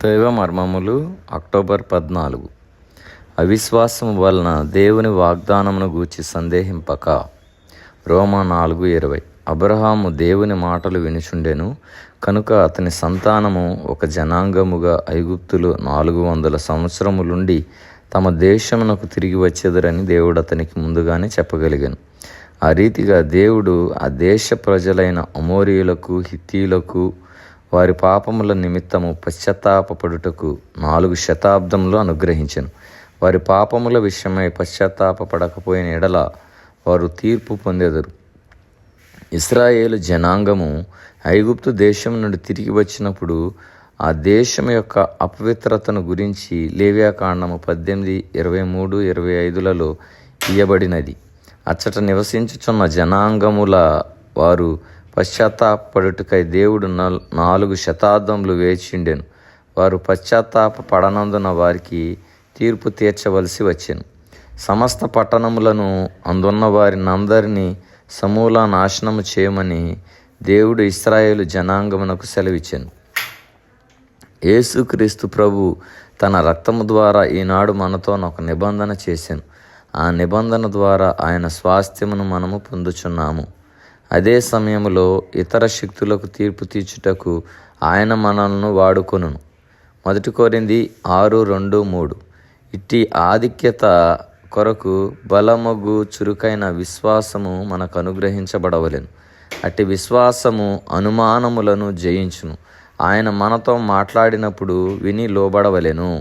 దైవ మర్మములు అక్టోబర్ 14. అవిశ్వాసము వలన దేవుని వాగ్దానమును గూర్చి సందేహింపక. రోమా 4:20. అబ్రహాము దేవుని మాటలు వినుచుండెను కనుక అతని సంతానము ఒక జనాంగముగా ఐగుప్తులు 400 సంవత్సరములుండి తమ దేశమునకు తిరిగి వచ్చేదరని దేవుడు అతనికి ముందుగానే చెప్పగలిగాను. ఆ రీతిగా దేవుడు ఆ దేశ ప్రజలైన అమోరీయులకు, హిత్తీయులకు వారి పాపముల నిమిత్తము పశ్చాత్తాపపడుటకు 4 శతాబ్దములు అనుగ్రహించెను. వారి పాపముల విషయమై పశ్చాత్తాపపడకపోయిన ఎడల వారు తీర్పు పొందెదరు. ఇశ్రాయేలు జనాంగము ఐగుప్తు దేశం నుండి తిరిగి వచ్చినప్పుడు ఆ దేశం యొక్క అపవిత్రతను గురించి లేవ్యాకాండము 18:23-25లలో ఇయ్యబడినది. అచ్చట నివసించుచున్న జనాంగముల వారు పశ్చాత్తాపడుటకై దేవుడు 4 శతాబ్దములు వేచిండెను. వారు పశ్చాత్తాప పడనందున వారికి తీర్పు తీర్చవలసి వచ్చెను. సమస్త పట్టణములను అందున్న వారినందరినీ సమూల నాశనము చేయమని దేవుడు ఇశ్రాయేలు జనాంగమునకు సెలవిచ్చెను. యేసుక్రీస్తు ప్రభు తన రక్తము ద్వారా ఈనాడు మనతో ఒక నిబంధన చేసెను. ఆ నిబంధన ద్వారా ఆయన స్వాస్థ్యమును మనము పొందుచున్నాము. అదే సమయంలో ఇతర శక్తులకు తీర్పు తీర్చుటకు ఆయన మనల్ని వాడుకొనును. 1 కొరింథీ 6:2-3. ఇట్టి ఆధిక్యత కొరకు బలమగు చురుకైన విశ్వాసము మనకు అనుగ్రహించబడవలెను. అట్టి విశ్వాసము అనుమానములను జయించును. ఆయన మనతో మాట్లాడినప్పుడు విని లోబడవలెను.